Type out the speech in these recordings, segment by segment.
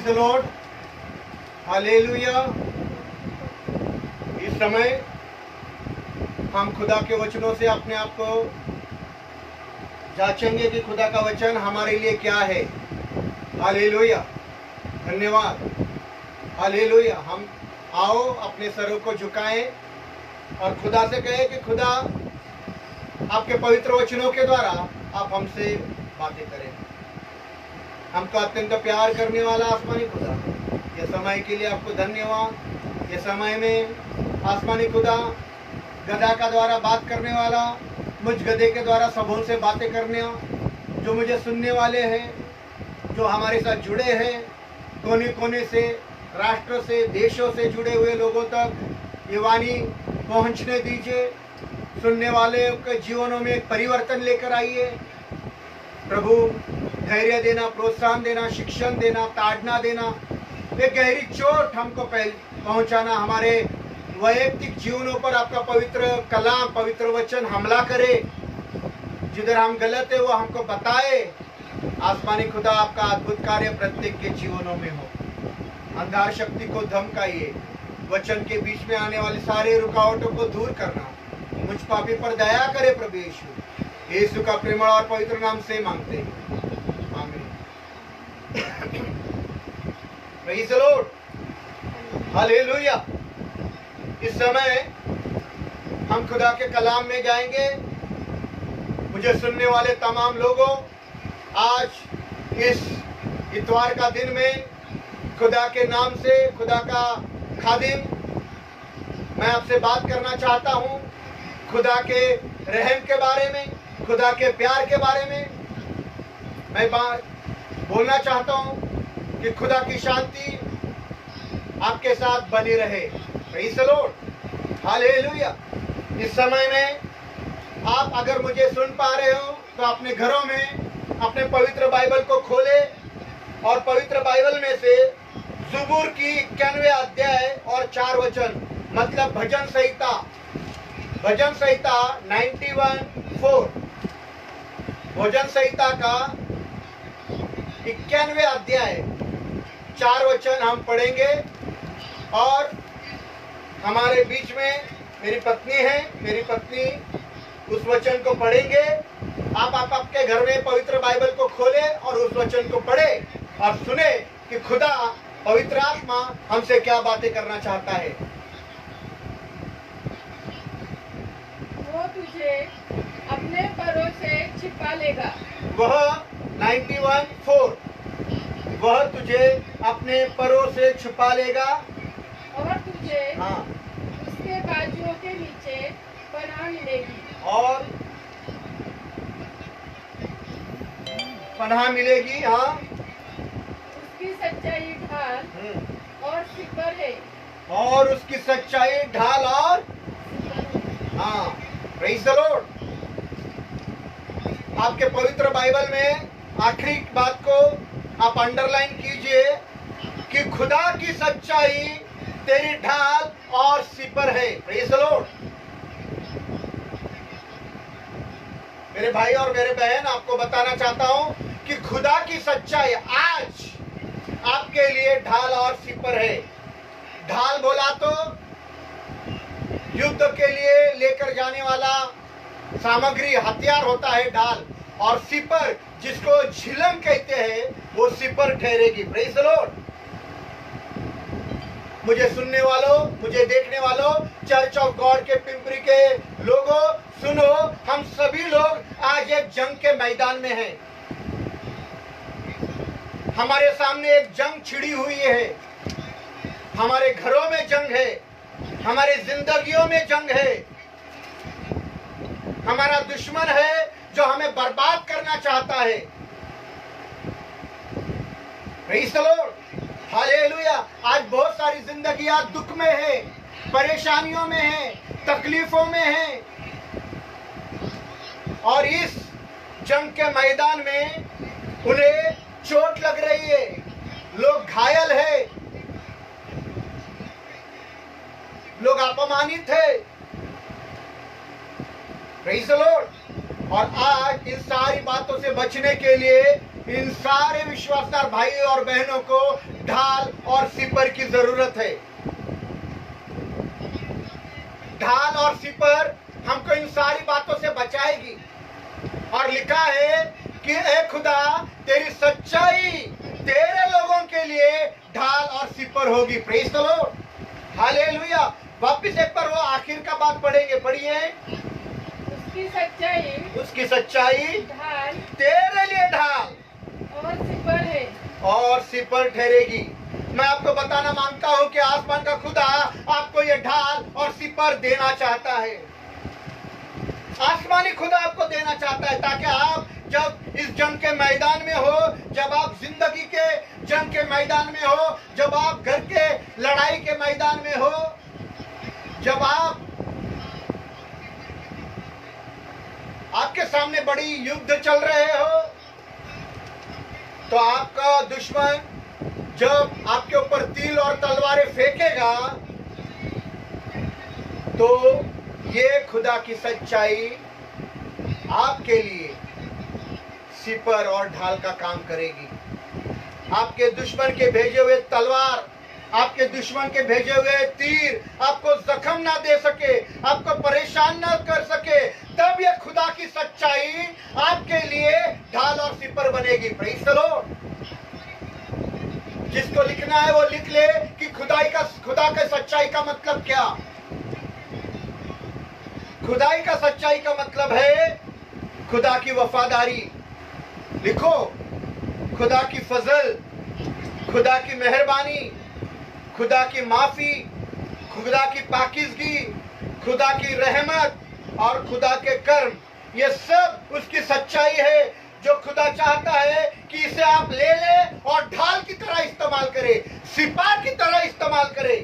Praise the lord, hallelujah. इस समय हम खुदा के वचनों से अपने आप को जांचेंगे कि खुदा का वचन हमारे लिए क्या है। हालेलुया, धन्यवाद, हालेलुया। हम आओ अपने सरों को झुकाएं और खुदा से कहें कि खुदा आपके पवित्र वचनों के द्वारा आप हमसे बातें करें। हमको अत्यंत प्यार करने वाला आसमानी खुदा, ये समय के लिए आपको धन्यवाद। ये समय में आसमानी खुदा गधा का द्वारा बात करने वाला, मुझ गधे के द्वारा सबों से बातें करने, जो मुझे सुनने वाले हैं, जो हमारे साथ जुड़े हैं, कोने कोने से, राष्ट्र से, देशों से जुड़े हुए लोगों तक ये वाणी पहुंचने दीजिए। सुनने वाले के जीवनों में एक परिवर्तन लेकर आइए प्रभु। धैर्य देना, प्रोत्साहन देना, शिक्षण देना, ताड़ना देना, एक गहरी चोट हमको पहुंचाना। हमारे वैयक्तिक जीवनों पर आपका पवित्र कलाम, पवित्र वचन हमला करे। जिधर हम गलत है वो हमको बताए। आसमानी खुदा आपका अद्भुत कार्य प्रत्येक के जीवनों में हो। अंधार शक्ति को धमकाइए। वचन के बीच में आने वाले सारे रुकावटों को दूर करना। मुझ पापी पर दया करे प्रभु यीशु। यीशु का प्रेमळ और पवित्र नाम से मांगते हैं, आमीन। Praise the lord, hallelujah. इस समय हम खुदा के कलाम में जाएंगे। मुझे सुनने वाले तमाम लोगों, आज इस इतवार का दिन में खुदा के नाम से, खुदा का खादिम, मैं आपसे बात करना चाहता हूं खुदा के रहम के बारे में, खुदा के प्यार के बारे में। मैं बात बोलना चाहता हूं कि खुदा की शांति आपके साथ बनी रहे। Praise the lord, hallelujah. इस समय में आप अगर मुझे सुन पा रहे हो तो अपने घरों में अपने पवित्र बाइबल को खोले और पवित्र बाइबल में से ज़बूर की 91 अध्याय और 4 वचन, मतलब भजन संहिता 91:4, भजन संहिता का 91 अध्याय 4 वचन हम पढ़ेंगे। और हमारे बीच में मेरी पत्नी है, मेरी पत्नी उस वचन को पढ़ेंगे। आप आपके घर में पवित्र बाइबल को खोले और उस वचन को पढ़े और सुने कि खुदा पवित्र आत्मा हमसे क्या बातें करना चाहता है। वो तुझे अपने परों से छिपा लेगा। वह 91:4, वह तुझे अपने परों से छुपा लेगा और तुझे हाँ, उसके बाजुओं के नीचे पनाह मिलेगी। और पनाह मिलेगी। हाँ, उसकी सच्चाई ढाल और सिपर है। और उसकी सच्चाई ढाल और हाँ, प्रेज़ द लॉर्ड। आपके पवित्र बाइबल में आखिरी बात को आप अंडरलाइन कीजिए कि खुदा की सच्चाई तेरी ढाल और सिपर है। Praise the Lord. मेरे भाई और मेरे बहन, आपको बताना चाहता हूं कि खुदा की सच्चाई आज आपके लिए ढाल और सिपर है। ढाल बोला तो युद्ध के लिए लेकर जाने वाला सामग्री, हथियार होता है ढाल। और सिपर, जिसको झिलम कहते हैं, वो सिपर ठहरेगी। Praise the Lord. मुझे सुनने वालों, मुझे देखने वालों, चर्च ऑफ गॉड के पिंपरी के लोगों, सुनो, हम सभी लोग आज एक जंग के मैदान में हैं। हमारे सामने एक जंग छिड़ी हुई है। हमारे घरों में जंग है, हमारे जिंदगियों में जंग है। हमारा दुश्मन है जो हमें बर्बाद करना चाहता है। Praise the lord, hallelujah. आज बहुत सारी जिंदगियां दुख में है, परेशानियों में है, तकलीफों में है। और इस जंग के मैदान में उन्हें चोट लग रही है, लोग घायल है, लोग अपमानित है। Praise the Lord. और आज इन सारी बातों से बचने के लिए इन सारे विश्वासदार भाई और बहनों को ढाल और सिपर की जरूरत है। ढाल और सिपर हमको इन सारी बातों से बचाएगी। और लिखा है कि ए खुदा, तेरी सच्चाई तेरे लोगों के लिए ढाल और सिपर होगी। Praise the lord, hallelujah. वापिस एक बार वो आखिर का बात पढ़ेंगे, पढ़िए। उसकी सच्चाई ढाल तेरे लिए ढाल और सिपर है और सिपर ठहरेगी। मैं आपको बताना मांगता हूं कि आसमान का खुदा आपको ये ढाल और सिपर देना चाहता है। आसमानी खुदा आपको देना चाहता है, ताकि आप जब इस जंग के मैदान में हो, जब आप जिंदगी के जंग के मैदान में हो, जब आप घर के लड़ाई के मैदान में हो, जब आपके सामने बड़ी युद्ध चल रहे हो, तो आपका दुश्मन जब आपके ऊपर तीर और तलवारें फेंकेगा, तो ये खुदा की सच्चाई आपके लिए सिपर और ढाल का काम करेगी। आपके दुश्मन के भेजे हुए तलवार, आपके दुश्मन के भेजे हुए तीर आपको जख्म ना दे सके, आपको परेशान ना कर सके, तब यह खुदा की सच्चाई आपके लिए ढाल और सिपर बनेगी। Praise the Lord. जिसको लिखना है वो लिख ले कि खुदा का सच्चाई का मतलब क्या। खुदाई का सच्चाई का मतलब है खुदा की वफादारी। लिखो, खुदा की फजल, खुदा की मेहरबानी, खुदा की माफी, खुदा की पाकीज़गी, खुदा की रहमत और खुदा के कर्म, ये सब उसकी सच्चाई है, जो खुदा चाहता है कि इसे आप ले ले और ढाल की तरह इस्तेमाल करें, सिपाही की तरह इस्तेमाल करें।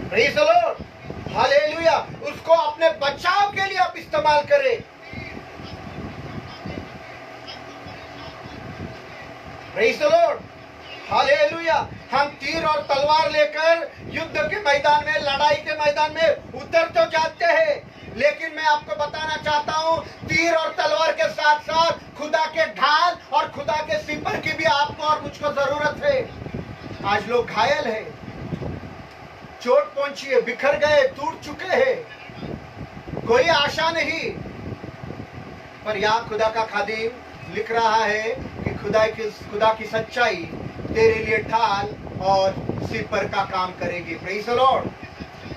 Praise the lord, hallelujah. उसको अपने बचाव के लिए आप इस्तेमाल करें। Praise the lord, hallelujah. हम तीर और तलवार लेकर युद्ध के मैदान में, लड़ाई के मैदान में उतर तो जाते हैं, लेकिन मैं आपको बताना चाहता हूं, तीर और तलवार के साथ साथ खुदा के ढाल और खुदा के सिपर की भी आपको और मुझको जरूरत है। आज लोग घायल हैं, चोट पहुंची है, बिखर गए, टूट चुके हैं, कोई आशा नहीं। पर यहाँ खुदा का खादिम लिख रहा है कि खुदा की सच्चाई तेरे लिए ढाल और सिपर का काम करेगी। Praise the Lord.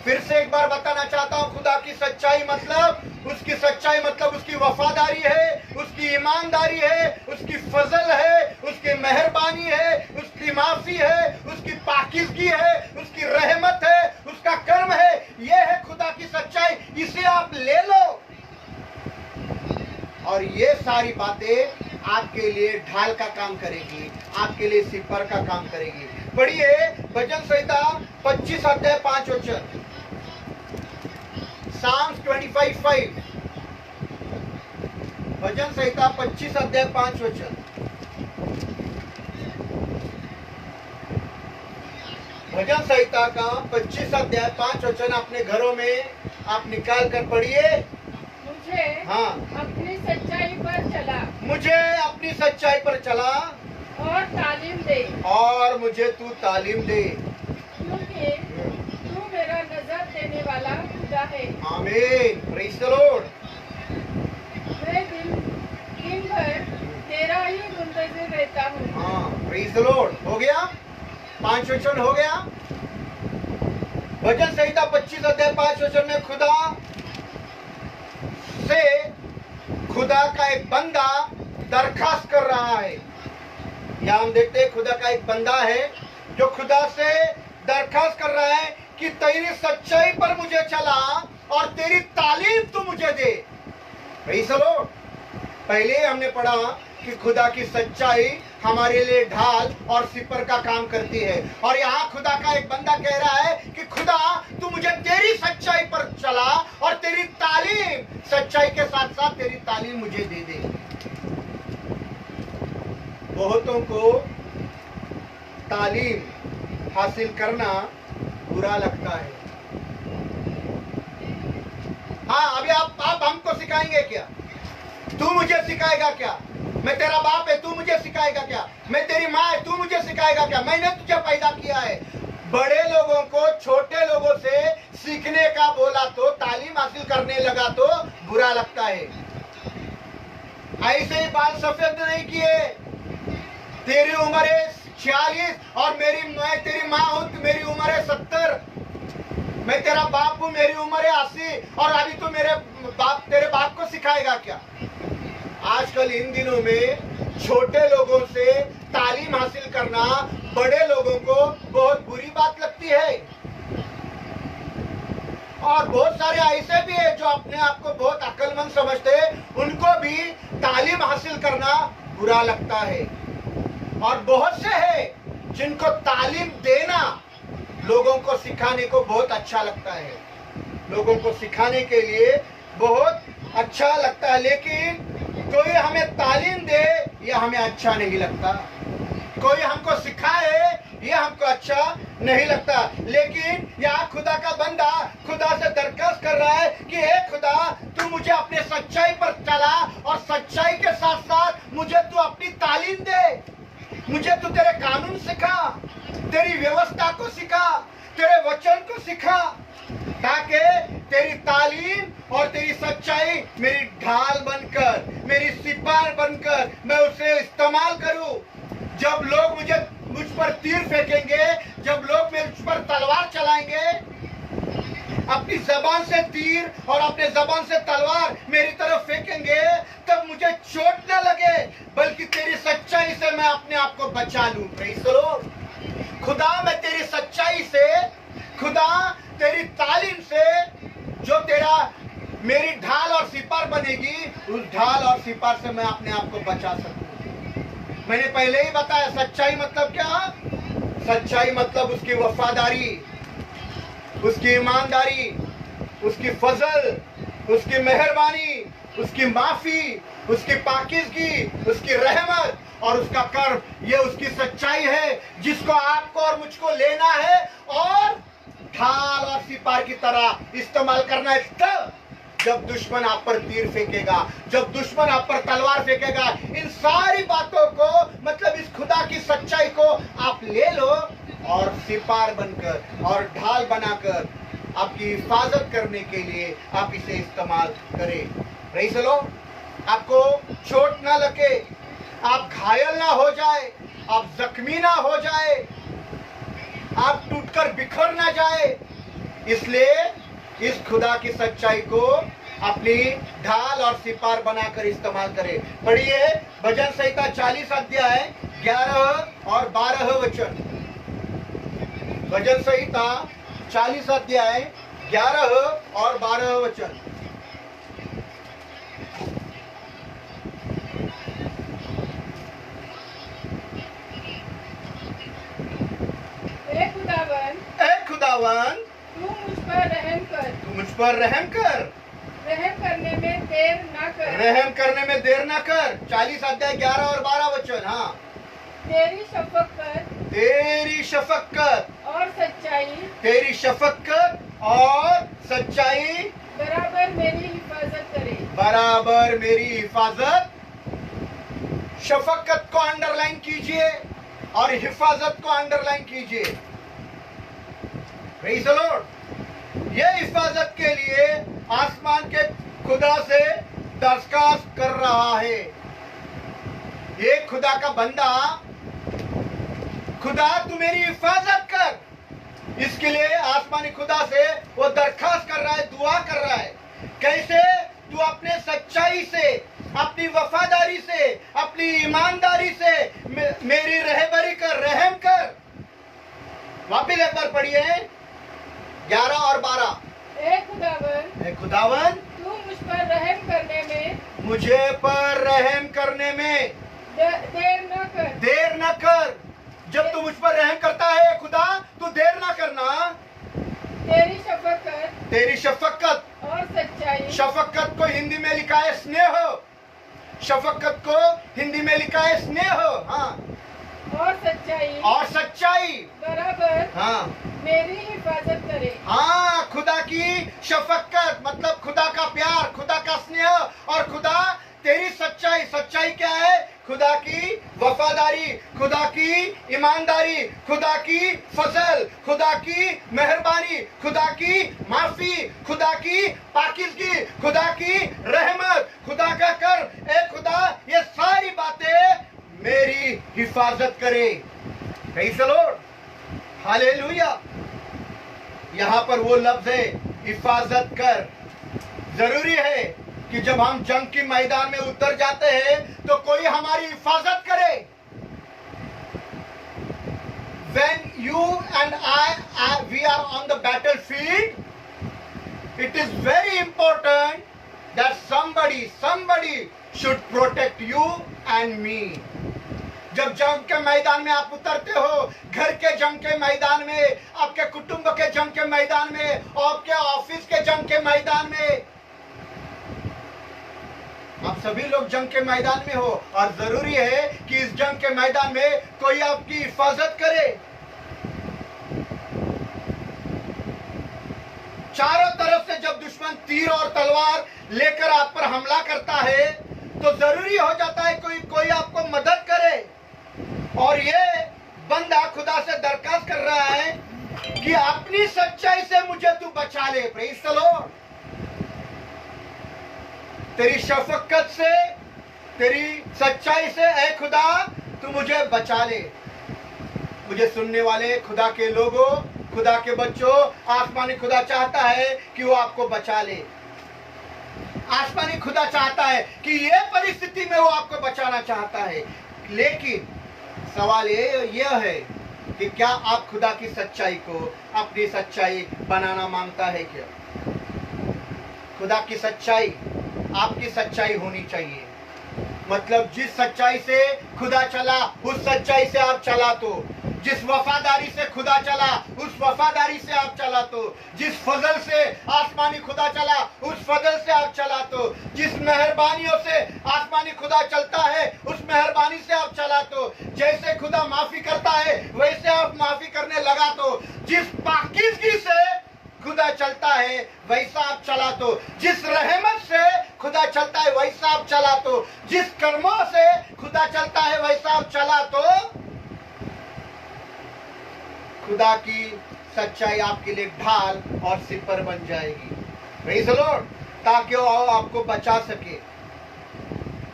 फिर से एक बार बताना चाहता हूं, खुदा की सच्चाई मतलब, उसकी सच्चाई मतलब उसकी वफादारी है, उसकी ईमानदारी है, उसकी फजल है, उसकी मेहरबानी है, उसकी माफी है, उसकी पाकीज़गी है, उसकी रहमत है, उसका कर्म है। यह है खुदा की सच्चाई। इसे आप ले लो और ये सारी बातें आपके लिए ढाल का काम करेगी, आपके लिए सिपर का काम करेगी। पढ़िए भजन संहिता 25 अध्याय 5 वचन। Psalms 25:5। भजन संहिता 25 अध्याय 5 वचन। भजन संहिता का 25 अध्याय 5 वचन अपने घरों में आप निकाल कर पढ़िए। मुझे हाँ, अपनी सच्चाई पर चला, मुझे अपनी सच्चाई पर चला और तालीम दे, और मुझे तू तालीम दे, क्योंकि तू मेरा नजर देने वाला खुदा है। आमीन। Praise the Lord. मैं दिन भर तेरा ही मुंतज़िर रहता हूँ। हाँ, प्रेज़ द लॉर्ड। हो गया, 5 वचन हो गया। भजन संहिता 25 अध्याय 5 वचन में खुदा का एक बंदा दरखास्त कर रहा है। या हम देखते हैं खुदा का एक बंदा है जो खुदा से दरखास्त कर रहा है कि तेरी सच्चाई पर मुझे चला और तेरी तालीम तू मुझे दे। Praise the Lord. पहले हमने पढ़ा कि खुदा की सच्चाई हमारे लिए ढाल और सिपर का काम करती है, और यहाँ खुदा का एक बंदा कह रहा है कि खुदा तू मुझे तेरी सच्चाई पर चला और तेरी तालीम, सच्चाई के साथ साथ तेरी तालीम मुझे दे दे। बहुतों को तालीम हासिल करना बुरा लगता है। हाँ, अभी आप हमको सिखाएंगे क्या? तू मुझे सिखाएगा क्या? मैं तेरा बाप है, तू मुझे सिखाएगा क्या? मैं तेरी माँ है, तू मुझे सिखाएगा क्या? मैंने तुझे पैदा किया होने लगा तो बुरा लगता है। ऐसे ही बाल सफेद नहीं किए। तेरी उम्र है 46 और मैं तेरी माँ हूं, मेरी उम्र है 70। मैं तेरा बाप हूं, मेरी उम्र है 80 और अभी तो तेरे बाप को सिखाएगा क्या? आजकल इन दिनों में छोटे लोगों से तालीम हासिल करना बड़े लोगों को बहुत बुरी बात लगती है। और बहुत सारे ऐसे भी है जो अपने आप को बहुत अक्लमंद समझते हैं, उनको भी तालीम हासिल करना बुरा लगता है। और बहुत से हैं जिनको तालीम देना, लोगों को सिखाने को बहुत अच्छा लगता है, लोगों को सिखाने के लिए बहुत अच्छा लगता है। लेकिन कोई हमें तालीम दे यह हमें अच्छा नहीं लगता, कोई हमको सिखाए ये हमको अच्छा नहीं लगता। लेकिन यहाँ खुदा का बंदा खुदा से दरखास्त कर रहा है कि हे खुदा, तू मुझे अपने सच्चाई पर चला और सच्चाई के साथ साथ मुझे तू अपनी तालीम दे, मुझे तू तेरे कानून सिखा, तेरी व्यवस्था को सिखा, तेरे वचन को सिखा, ताकि तेरी तालीम और तेरी सच्चाई मेरी ढाल बनकर, मेरी सिपार बनकर मैं उसे इस्तेमाल करूं। जब लोग मुझ पर तीर फेंकेंगे, जब लोग मुझ पर तलवार चलाएंगे, अपनी जबान से तीर और अपने जबान से तलवार मेरी तरफ फेंकेंगे, तब मुझे चोट न लगे, बल्कि तेरी सच्चाई से मैं अपने आप को बचा लूं। Praise the Lord. खुदा, मैं तेरी सच्चाई से, खुदा तेरी तालीम से, जो तेरा मेरी ढाल और सिपार बनेगी, उस ढाल और सिपार से मैं अपने आप को बचा सकूं। मैंने पहले ही बताया सच्चाई मतलब क्या? सच्चाई मतलब उसकी वफादारी, उसकी ईमानदारी, उसकी फजल, उसकी मेहरबानी, उसकी माफी, उसकी पाकीज़गी, उसकी रहमत और उसका कर्म। ये उसकी सच्चाई है जिसको आपको और मुझको लेना है और ढाल और सिपार की तरह इस्तेमाल करना है। तब जब दुश्मन आप पर तीर फेंकेगा, जब दुश्मन आप पर तलवार फेंकेगा, इन सारी बातों को, मतलब इस खुदा की सच्चाई को आप ले लो और सिपार बनकर और ढाल बनाकर आपकी हिफाजत करने के लिए आप इसे इस्तेमाल करें। Praise the Lord. आपको चोट ना लगे, आप घायल ना हो जाए, आप जख्मी ना हो जाए, आप टूटकर बिखर ना जाए, इसलिए इस खुदा की सच्चाई को अपनी ढाल और सिपार बनाकर इस्तेमाल करें। पढ़िए भजन संहिता 40 अध्याय 11 और 12 वचन। भजन संहिता 40 अध्याय 11 और 12 वचन। ए खुदावन, तू मुझ पर रहम कर, तू मुझ पर रहम कर, रहम करने में देर ना कर, रहम करने में देर ना कर। 40 अध्याय 11 और 12 वचन। हाँ, तेरी शफकत, तेरी शफकत और सच्चाई, तेरी शफकत और सच्चाई बराबर मेरी हिफाजत करे, बराबर मेरी हिफाजत। शफकत को अंडरलाइन कीजिए और हिफाजत को अंडरलाइन कीजिए। Praise the Lord. ये हिफाजत के लिए आसमान के खुदा से दरखास्त कर रहा है। ये खुदा का बंदा, खुदा तू मेरी हिफाजत कर, इसके लिए आसमानी खुदा से वो दरखास्त कर रहा है, दुआ कर रहा है। कैसे? तू अपने सच्चाई से, अपनी वफादारी से, अपनी ईमानदारी से मेरी रहबरी कर, रहम कर। वापिस एक बार पढ़िए 11 और 12। ए खुदावन, ए खुदावन, तू मुझ पर रहम करने में, मुझे पर रहम करने में देर न कर, देर न कर। जब तू मुझ पर रहम करता है खुदा, तू देर ना करना। तेरी शफकत, तेरी शफकत, और सच्चाई, शफकत को हिंदी में लिखा है स्नेह, शफकत को हिंदी में लिखा है स्नेह। हाँ, और सच्चाई, और सच्चाई बराबर हाँ, मेरी हिफाजत करे। हाँ, खुदा की शफकत मतलब खुदा का प्यार, खुदा का स्नेह, और खुदा तेरी सच्चाई। सच्चाई क्या है? खुदा की वफादारी, खुदा की ईमानदारी, खुदा की फसल, खुदा की मेहरबानी, खुदा की माफी, खुदा की पाकीज़गी, खुदा की रहमत, खुदा का कर्म, ए खुदा ये सारी बातें मेरी हिफाजत करे। Praise the lord, hallelujah. यहां पर वो लफ्ज है हिफाजत कर। जरूरी है कि जब हम जंग के मैदान में उतर जाते हैं तो कोई हमारी हिफाजत करे। When you and we are on the battlefield, it is very important that somebody should protect you and me. जब जंग के मैदान में आप उतरते हो, घर के जंग के मैदान में, आपके कुटुंब के जंग के मैदान में, आपके ऑफिस के जंग के मैदान में, आप सभी लोग जंग के मैदान में हो और जरूरी है कि इस जंग के मैदान में कोई आपकी हिफाजत करे। चारों तरफ से जब दुश्मन तीर और तलवार लेकर आप पर हमला करता है तो जरूरी हो जाता है कोई आपको मदद करे। और ये बंदा खुदा से दरखास्त कर रहा है कि अपनी सच्चाई से मुझे तू बचा ले। प्रेज़ द लॉर्ड, तेरी शफकत से, तेरी सच्चाई से ऐ खुदा तू मुझे बचा ले। मुझे सुनने वाले खुदा के लोगों, खुदा के बच्चों, आसमानी खुदा चाहता है कि वो आपको बचा ले। आसमानी खुदा चाहता है कि ये परिस्थिति में वो आपको बचाना चाहता है। लेकिन सवाल यह है कि क्या आप खुदा की सच्चाई को अपनी सच्चाई बनाना मांगता है? क्या खुदा की सच्चाई आपकी सच्चाई होनी चाहिए? मतलब जिस सच्चाई से खुदा चला उस सच्चाई से आप चला, तो जिस वफादारी से खुदा चला उस वफादारी से आप चला, तो जिस फजल से आसमानी खुदा चला उस फजल से आप चला, तो जिस मेहरबानियों से आसमानी खुदा चलता है उस मेहरबानी से आप चला, तो जैसे खुदा माफी करता है वैसे आप माफी करने लगा, तो जिस पाकीज़गी से खुदा चलता है वैसा आप चला, तो जिस रहमत से खुदा चलता है वैसा आप चला, तो जिस कर्मों से खुदा चलता है वैसा आप चला, तो खुदा की सच्चाई आपके लिए ढाल और सिपर बन जाएगी। प्रेज़ द लॉर्ड, ताकि वो आपको बचा सके।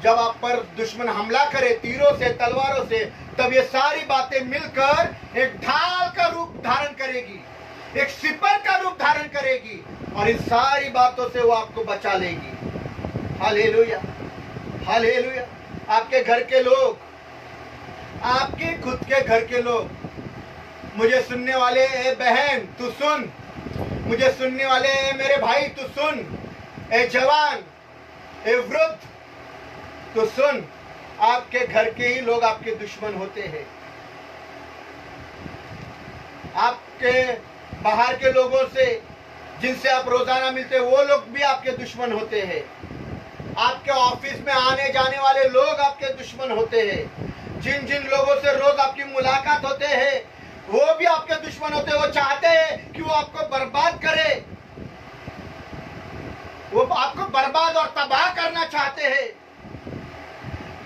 जब आप पर दुश्मन हमला करे तीरों से, तलवारों से, तब ये सारी बातें मिलकर एक ढाल का रूप धारण करेगी, एक सिपर का रूप धारण करेगी और इन सारी बातों से वो आपको बचा लेगी। Hallelujah, hallelujah. आपके घर के लोग, आपके खुद के घर के लोग, मुझे सुनने वाले ए बहन तू सुन, मुझे सुनने वाले ए मेरे भाई तू सुन, ए जवान, ए वृद्ध तू सुन, आपके घर के ही लोग आपके दुश्मन होते हैं। आपके बाहर के लोगों से जिनसे आप रोजाना मिलते हैं वो लोग भी आपके दुश्मन होते हैं। आपके ऑफिस में आने जाने वाले लोग आपके दुश्मन होते हैं। जिन जिन लोगों से रोज आपकी मुलाकात होते हैं वो भी आपके दुश्मन होते हैं। वो चाहते हैं कि वो आपको बर्बाद करे, वो आपको बर्बाद और तबाह करना चाहते हैं।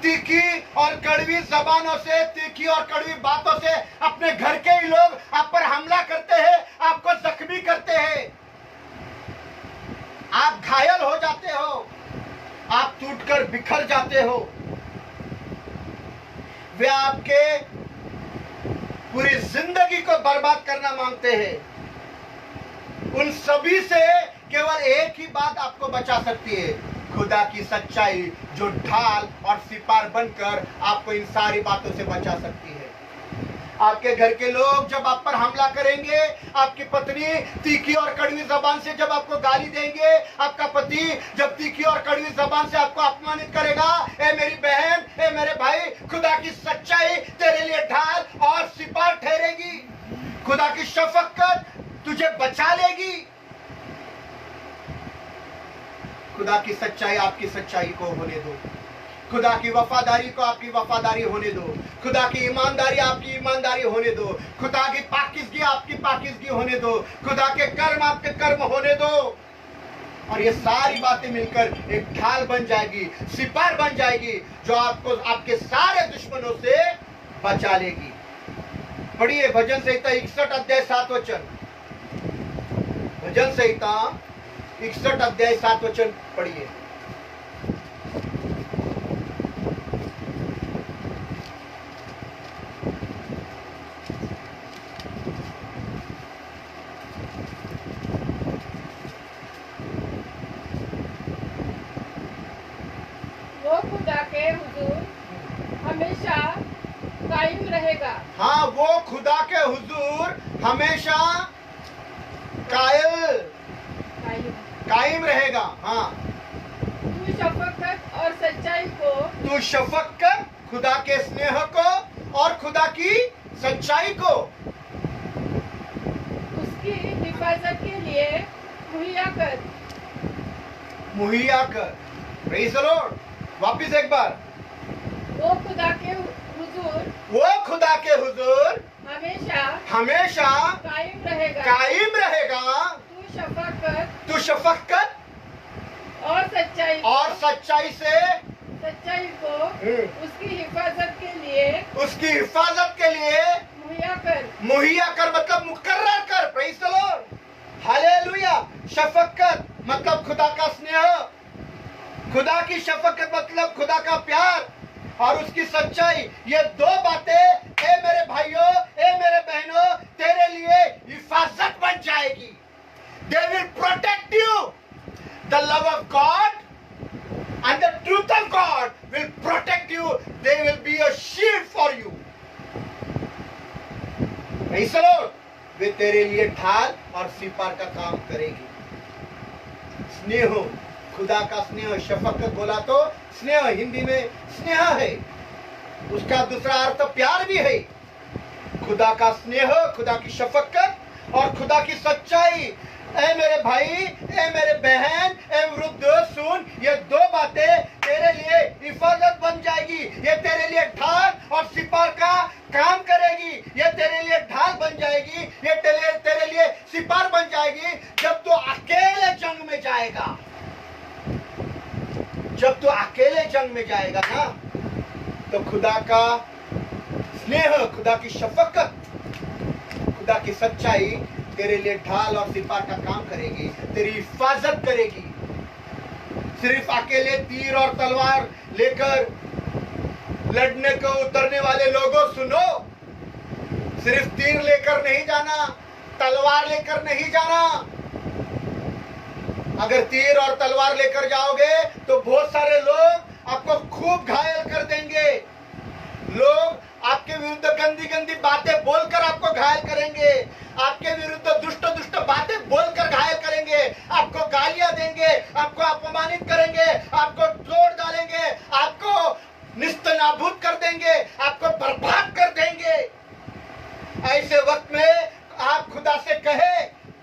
तीखी और कड़वी जबानों से, तीखी और कड़वी बातों से अपने घर के ही लोग आप पर हमला करते हैं, आपको जख्मी करते हैं, आप घायल हो जाते हो, आप टूटकर बिखर जाते हो। वे आपके पूरी जिंदगी को बर्बाद करना मांगते हैं। उन सभी से केवल एक ही बात आपको बचा सकती है, खुदा की सच्चाई, जो ढाल और सिपार बनकर आपको इन सारी बातों से बचा सकती है। आपके घर के लोग जब आप पर हमला करेंगे, आपकी पत्नी तीखी और कड़वी जबान से जब आपको गाली देंगे, आपका पति जब तीखी और कड़वी जबान से आपको अपमानित करेगा, ए मेरी बहन, ए मेरे भाई, खुदा की सच्चाई तेरे लिए ढाल और सिपार ठहरेगी। खुदा की शफकत तुझे बचा लेगी। खुदा की सच्चाई आपकी सच्चाई को होने दो, खुदा की वफादारी को आपकी वफादारी होने दो, खुदा की ईमानदारी आपकी ईमानदारी होने दो, खुदा की पाकीज़गी आपकी पाकीज़गी होने दो, खुदा के कर्म आपके कर्म होने दो। और ये सारी बातें मिलकर एक ढाल बन जाएगी, सिपार बन जाएगी, जो आपको आपके सारे दुश्मनों से बचा लेगी। पढ़िए भजन संहिता 61 अध्याय 7 वचन। भजन संहिता 61 अध्याय 7 वचन पढ़िए। वो खुदा के हुजूर हमेशा कायम रहेगा। हाँ, वो खुदा के हुजूर हमेशा कायम रहेगा। हाँ, तू शफकत और सच्चाई को, तू शफकत, खुदा के स्नेह को और खुदा की सच्चाई को उसकी हिफाजत के लिए मुहैया कर। Praise the Lord. वापिस एक बार, वो खुदा के हुजूर हमेशा कायम रहेगा। तू शफकत और सच्चाई से सच्चाई को उसकी हिफाजत के लिए मुहैया कर, मतलब मुकर्रर कर। Praise the lord. हालेलुया। शफकत मतलब खुदा का स्नेह, खुदा की शफकत मतलब खुदा का प्यार, और उसकी सच्चाई, ये दो बातें ए मेरे भाइयों, ए मेरे बहनों, तेरे लिए हिफाजत बन जाएगी। They will protect you. The love of God and the truth of God will protect you. They will be a shield for you. Praise the Lord. वे तेरे लिए ढाल और सिपार का काम करेगी। स्नेह, खुदा का स्नेह, शफकत बोला तो स्नेह, हिंदी में स्नेह है, उसका दूसरा अर्थ प्यार भी है। खुदा का स्नेह, खुदा की शफकत और खुदा की सच्चाई। ए मेरे भाई, ए मेरे बहन, ए वृद्ध, सुन, ये दो बातें तेरे लिए हिफाजत बन जाएगी। ये तेरे लिए ढाल और सिपार का काम करेगी। ये तेरे लिए ढाल बन जाएगी, ये तेरे लिए सिपार बन जाएगी। जब तू अकेले जंग में जाएगा, जब तू अकेले जंग में जाएगा ना, तो खुदा का स्नेह, खुदा की शफकत, खुदा की सच्चाई तेरे लिए ढाल और सिपार का काम करेगी, तेरी हिफाजत करेगी। सिर्फ अकेले तीर और तलवार लेकर लड़ने को उतरने वाले लोगों, सुनो, सिर्फ तीर लेकर नहीं जाना, तलवार लेकर नहीं जाना। अगर तीर और तलवार लेकर जाओगे तो बहुत सारे लोग आपको खूब घायल कर देंगे। लोग आपके विरुद्ध गंदी गंदी बातें बोलकर आपको घायल करेंगे, आपके विरुद्ध दुष्ट दुष्ट बातें बोलकर घायल करेंगे, आपको गालियां देंगे, आपको अपमानित करेंगे, आपको तोड़ डालेंगे, आपको निस्तनाबूद कर देंगे, आपको बर्बाद कर देंगे। ऐसे वक्त में आप खुदा से कहे,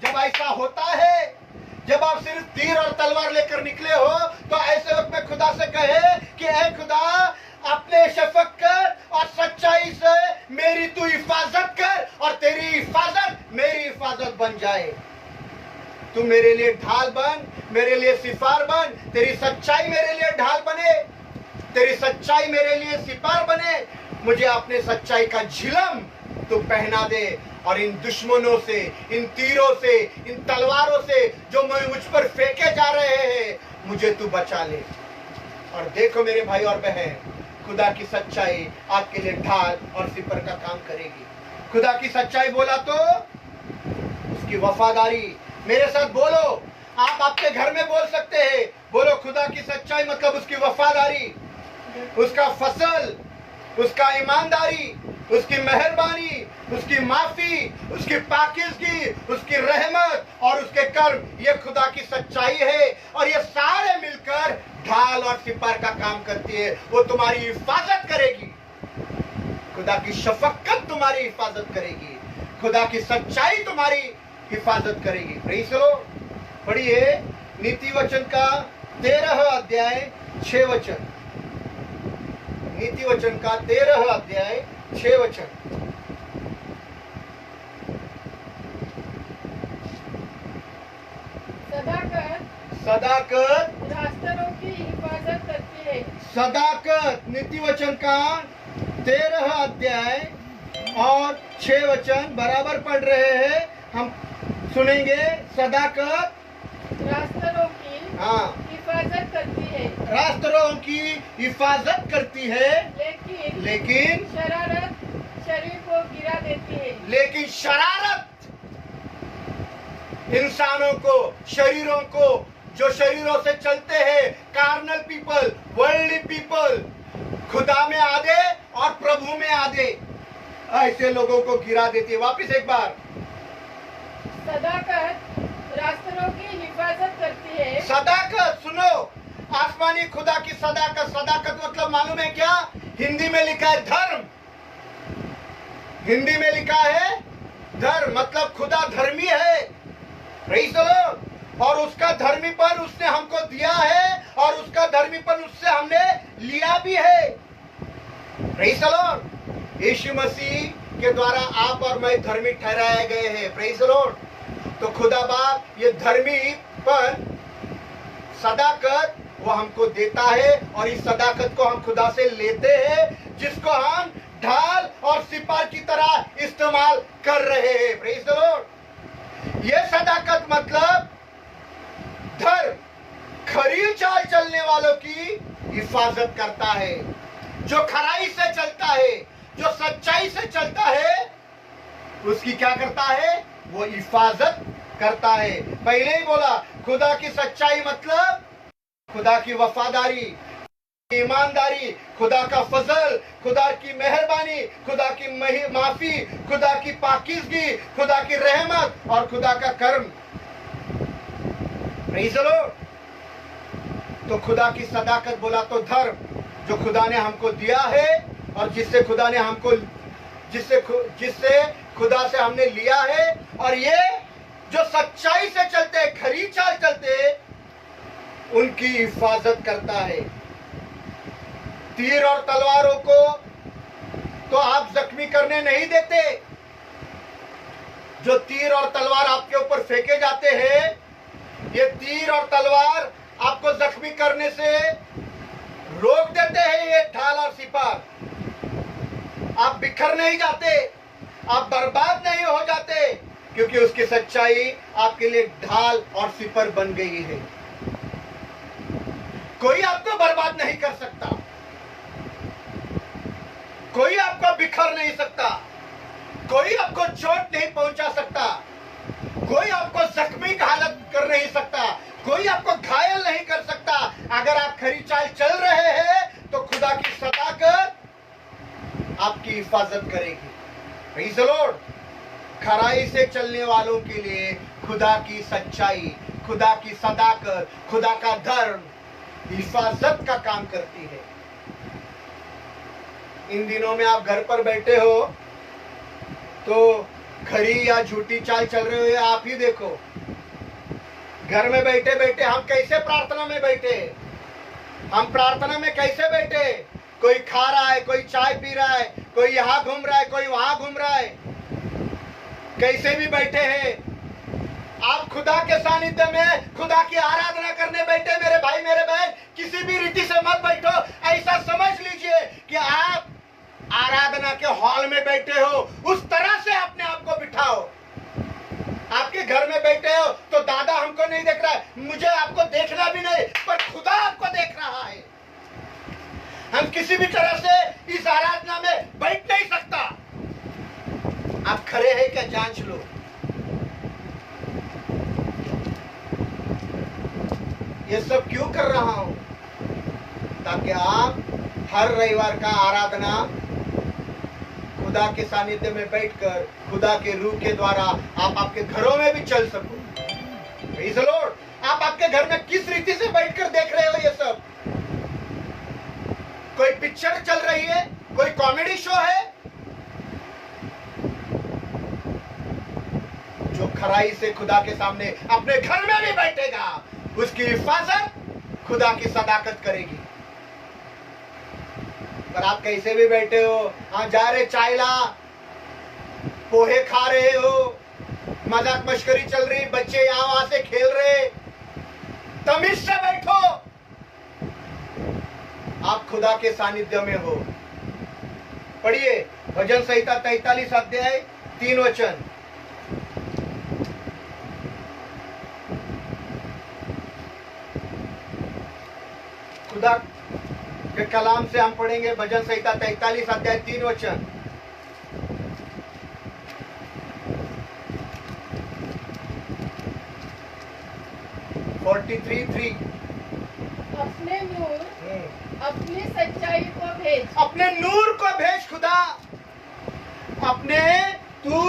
जब ऐसा होता है, जब आप सिर्फ तीर और तलवार लेकर निकले हो, तो ऐसे वक्त में खुदा से कहे कि ऐ खुदा, अपने शफकत और सच्चाई से मेरी तू हिफाजत कर, और तेरी हिफाजत मेरी हिफाजत बन जाए। तू मेरे लिए ढाल बन, मेरे लिए सिपार बन, तेरी सच्चाई मेरे लिए ढाल बने, तेरी सच्चाई मेरे लिए सिपार बने। मुझे अपने सच्चाई का झिलम तू पहना दे, और इन दुश्मनों से, इन तीरों से, इन तलवारों से जो मुझ पर फेंके जा रहे हैं, मुझे तू बचा ले। और देखो मेरे भाई और बहन, खुदा की सच्चाई आपके लिए ढाल और सिपर का काम करेगी। खुदा की सच्चाई बोला तो उसकी वफादारी। मेरे साथ बोलो, आप आपके घर में बोल सकते हैं, बोलो खुदा की सच्चाई मतलब उसकी वफादारी, उसका फसल, उसका ईमानदारी, उसकी मेहरबानी, उसकी माफी, उसकी पाकीज़गी, उसकी रहमत और उसके कर्म, ये खुदा की सच्चाई है। और ये सारे मिलकर ढाल और सिपार का काम करती है। वो तुम्हारी हिफाजत करेगी, खुदा की शफकत तुम्हारी हिफाजत करेगी, खुदा की सच्चाई तुम्हारी हिफाजत करेगी। Praise the Lord. पढ़िए नीति वचन का 13 अध्याय 6 वचन। नीति वचन का 13 अध्याय 6 वचन। सदाकत, रास्तरों की हिफाजत करती है। सदाकत नीति वचन का 13 अध्याय और 6 वचन बराबर पढ़ रहे हैं, हम सुनेंगे। सदाकत रास्तरों की हाँ हिफाजत करती है, रास्तरों की हिफाजत करती है, लेकिन शरारत शरीर को गिरा देती है। लेकिन शरारत इंसानों को, शरीरों को, जो शरीरों से चलते हैं, कार्नल पीपल, वर्ल्डली पीपल, खुदा में आधे और प्रभु में आधे, ऐसे लोगों को गिरा देती है। वापिस एक बार, सदाकत रास्तरों की हिफाजत करती है। सदाकत सुनो, आसमानी खुदा की सदाकत। सदाकत मतलब मालूम है क्या? हिंदी में लिखा है धर्म। हिंदी में लिखा है धर्म, मतलब खुदा धर्मी है। Praise the Lord. और उसका धर्मीपन उसने हमको दिया है और उसका धर्मीपन उससे हमने लिया भी है। Praise the lord. Yeshu Masih के द्वारा आप और मैं धर्मी ठहराए गए हैं। Praise the lord. तो खुदा बाप ये धर्मीपन, सदाकत वो हमको देता है और इस सदाकत को हम खुदा से लेते हैं, जिसको हम ढाल और सिपार की तरह इस्तेमाल कर रहे हैं। Praise the Lord. ये सदाकत मतलब धर्म खरी चाल चलने वालों की हिफाजत करता है। जो खराई से चलता है, जो सच्चाई से चलता है, उसकी क्या करता है? वो हिफाजत करता है। पहले ही बोला, खुदा की सच्चाई मतलब खुदा की वफादारी, ईमानदारी, खुदा का फजल, खुदा की मेहरबानी, खुदा की माफी, खुदा की पाकीज़गी, खुदा की रहमत और खुदा का कर्म। Praise the lord. तो खुदा की सदाकत बोला तो धर्म, जो खुदा ने हमको दिया है और जिससे खुदा ने हमको, जिससे खुदा से हमने लिया है। और ये जो सच्चाई से चलते, खरी चाल चलते, उनकी हिफाजत करता है। तीर और तलवारों को तो आप जख्मी करने नहीं देते। जो तीर और तलवार आपके ऊपर फेंके जाते हैं, ये तीर और तलवार आपको जख्मी करने से रोक देते हैं। ये ढाल और सिपार, आप बिखर नहीं जाते, आप बर्बाद नहीं हो जाते, क्योंकि उसकी सच्चाई आपके लिए ढाल और सिपर बन गई है। कोई आपको बर्बाद नहीं कर सकता, कोई आपको बिखर नहीं सकता, कोई आपको चोट नहीं पहुंचा सकता, कोई आपको जख्मी का हालत कर नहीं सकता, कोई आपको घायल नहीं कर सकता। अगर आप खरी चाल चल रहे हैं तो खुदा की सदाकत आपकी हिफाजत करेगी। Praise the Lord. खराई से चलने वालों के लिए खुदा की सच्चाई, खुदा की सदाकत, खुदा का धर्म हिफाजत का काम करती है। इन दिनों में आप घर पर बैठे हो तो खरी या झूठी चाल चल रही हो, आप ही देखो। घर में बैठे बैठे हम कैसे प्रार्थना में बैठे, हम प्रार्थना में कैसे बैठे, कोई खा रहा है, कोई चाय पी रहा है, कोई यहाँ घूम रहा है, कोई वहां घूम रहा है, कैसे भी बैठे हैं। आप खुदा के सानिध्य में खुदा की आराधना करने बैठे मेरे भाई मेरे बहन, किसी भी रीति से मत बैठो। ऐसा समझ लीजिए कि आप आराधना के हॉल में बैठे हो, उस तरह से अपने आप को बिठाओ। आपके घर में बैठे हो तो दादा हमको नहीं देख रहा है, मुझे आपको देखना भी नहीं, पर खुदा आपको देख रहा है। हम किसी भी तरह से इस आराधना में बैठ नहीं सकता। आप खड़े हैं क्या, जांच लो। ये सब क्यों कर रहा हूं? ताकि आप हर रविवार का आराधना खुदा के सानिध्य में बैठकर खुदा के रूह के द्वारा आप आपके घरों में भी चल सको। Praise the Lord. आप आपके घर में किस रीति से बैठकर देख रहे हो ये सब? कोई पिक्चर चल रही है, कोई कॉमेडी शो है? जो खराई से खुदा के सामने अपने घर में भी बैठेगा, उसकी हिफाजत खुदा की सदाकत करेगी। पर आप कैसे भी बैठे हो, हाँ जा रहे चाय ला, पोहे खा रहे हो, मजाक मश्करी चल रही, बच्चे यहाँ वहां से खेल रहे, तमीज से बैठो। आप खुदा के सानिध्य में हो। पढ़िए भजन संहिता 43 अध्याय 3 वचन। खुदा के कलाम से हम पढ़ेंगे भजन संहिता 43 अध्याय 3 वचन। अपने नूर अपनी सच्चाई को भेज। अपने नूर को भेज खुदा, अपने तू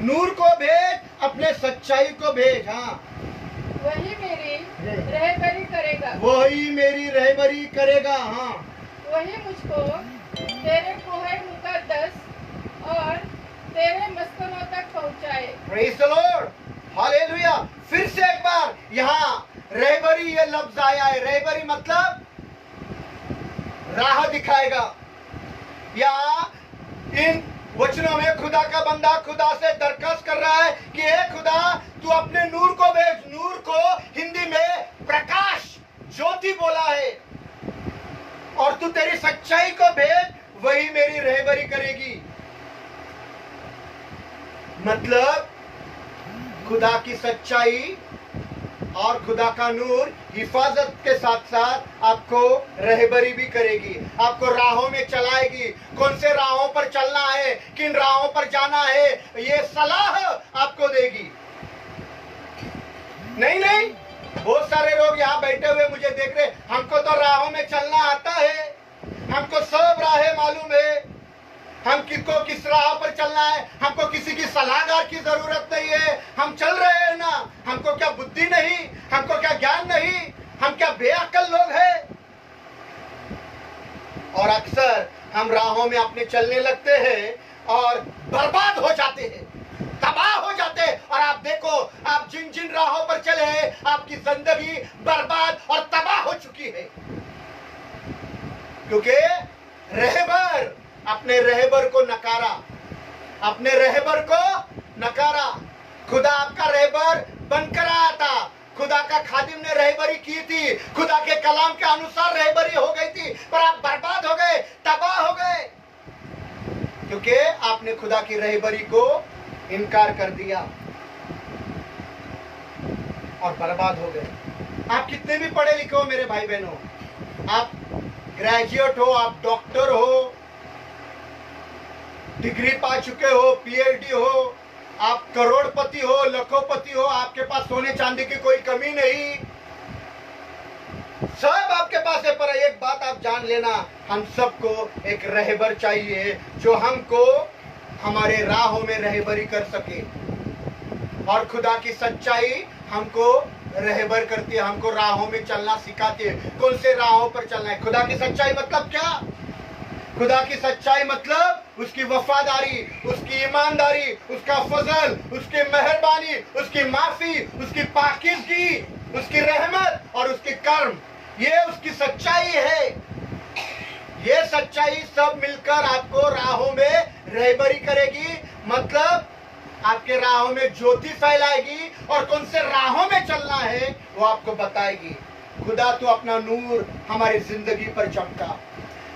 नूर को भेज, अपने सच्चाई को भेज। हाँ, वही मेरी रहबरी करेगा। वही मेरी रहबरी करेगा। हाँ, वही मुझको तेरे कोहे मुकद्दस और तेरे मस्कनों तक पहुंचाए। Praise the lord, hallelujah. फिर से एक बार यहाँ रहबरी ये लफ्ज आया है। रहबरी मतलब राह दिखाएगा, या इन वचनों में खुदा का बंदा खुदा से दरखास्त कर रहा है कि हे खुदा, तू अपने नूर को भेज। नूर को हिंदी में प्रकाश, ज्योति बोला है, और तू तेरी सच्चाई को भेज, वही मेरी रहबरी करेगी। मतलब खुदा की सच्चाई और खुदा का नूर हिफाजत के साथ साथ आपको रहबरी भी करेगी, आपको राहों में चलाएगी। कौन से राहों पर चलना है, किन राहों पर जाना है, ये सलाह आपको देगी। नहीं, बहुत सारे लोग यहाँ बैठे हुए मुझे देख रहे, हमको तो राहों में चलना आता है, हमको सब राहें मालूम है, हम किसको किस राह पर चलना है, हमको किसी की सलाहकार की जरूरत नहीं है, हम चल रहे हैं ना। हमको क्या बुद्धि नहीं, हमको क्या ज्ञान नहीं, हम क्या बेअक्ल लोग हैं। और अक्सर हम राहों में अपने चलने लगते हैं और बर्बाद हो जाते हैं, तबाह हो जाते हैं। और आप देखो, आप जिन जिन राहों पर चले हैं, आपकी जिंदगी बर्बाद और तबाह हो चुकी है, क्योंकि रहबर अपने रहबर को नकारा, अपने रहबर को नकारा। खुदा आपका रहबर बनकर आया था, खुदा का खादिम ने रहबरी की थी, खुदा के कलाम के अनुसार रहबरी हो गई थी, पर आप बर्बाद हो गए, तबाह हो गए, क्योंकि आपने खुदा की रहबरी को इनकार कर दिया और बर्बाद हो गए। आप कितने भी पढ़े लिखे हो मेरे भाई बहनों, आप ग्रेजुएट हो, आप डॉक्टर हो, डिग्री पा चुके हो, पीएचडी हो, आप करोड़पति हो, लखोपति हो, आपके पास सोने चांदी की कोई कमी नहीं, सब आपके पास है। पर एक बात आप जान लेना, हम सबको एक रहबर चाहिए जो हमको हमारे राहों में रहबरी कर सके। और खुदा की सच्चाई हमको रहबर करती है, हमको राहों में चलना सिखाती है। कौन से राहों पर चलना है? खुदा की सच्चाई मतलब क्या? खुदा की सच्चाई मतलब उसकी वफादारी, उसकी ईमानदारी, उसका फजल, उसकी मेहरबानी, उसकी माफी, उसकी पाकीज़गी, उसकी रहमत और उसके कर्म, ये उसकी सच्चाई है। ये सच्चाई सब मिलकर आपको राहों में रहबरी करेगी, मतलब आपके राहों में ज्योति फैलाएगी, और कौन से राहों में चलना है वो आपको बताएगी। खुदा तो अपना नूर हमारी जिंदगी पर चमका।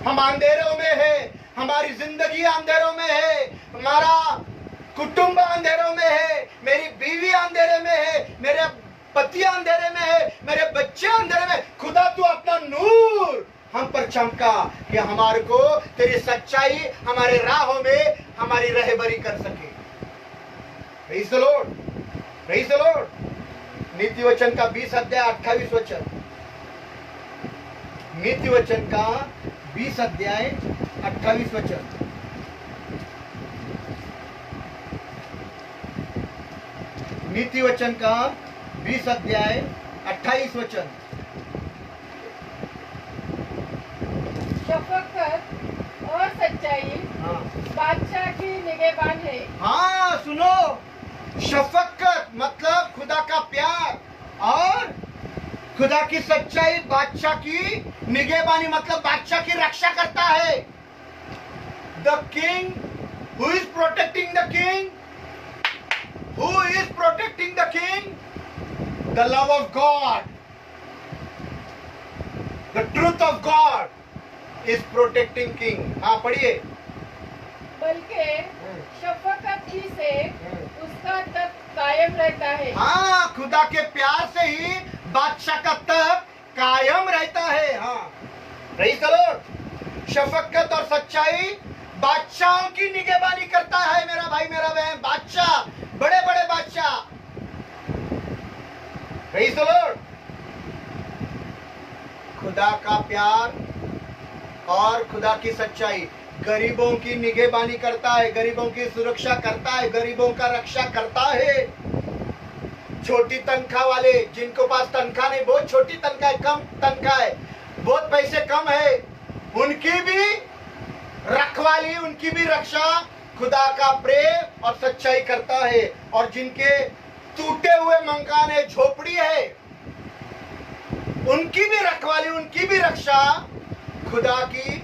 हम अंधेरों में है, हमारी जिंदगी अंधेरों में है, हमारा कुटुंब अंधेरों में है, मेरी बीवी अंधेरे में है, मेरे पति अंधेरे में है, मेरे बच्चे अंधेरे में। खुदा तू अपना नूर हम पर चमका कि हमारे को तेरी सच्चाई हमारे राहों में हमारी रहबरी कर सके। Praise the Lord, praise the Lord. नीति वचन का 20 अध्याय 28 वचन। नीति वचन का 20 अध्याय 28 वचन। नीति वचन का 20 अध्याय 28 वचन। शफकत और सच्चाई बादशाह की निगहबान है। हाँ सुनो, शफकत मतलब खुदा का प्यार, और खुदा की सच्चाई बादशाह की निगहबानी मतलब बादशाह की रक्षा करता है। The king who is protecting the king, who is protecting the king? The love of God. The truth of God is protecting king. हाँ पढ़िए। बल्कि शफकत ही से उसका तख्त कायम रहता है। हाँ, खुदा के प्यार से ही बादशाह का तख्त कायम रहता है। हाँ, प्रेज़ द लॉर्ड। शफकत और सच्चाई बादशाहों की निगहबानी करता है मेरा भाई मेरा बहन। बादशाह, बड़े बड़े बादशाह। Praise the Lord. खुदा का प्यार और खुदा की सच्चाई गरीबों की निगहबानी करता है, गरीबों की सुरक्षा करता है, गरीबों का रक्षा करता है। छोटी तनख्वाह वाले, जिनको पास तनख्वाह नहीं, बहुत छोटी तनख्वाह है, कम तनख्वाह है, बहुत पैसे कम है, उनकी भी रखवाली, उनकी भी रक्षा खुदा का प्रेम और सच्चाई करता है। और जिनके टूटे हुए मकान है, झोपड़ी है, उनकी भी रखवाली, उनकी भी रक्षा खुदा की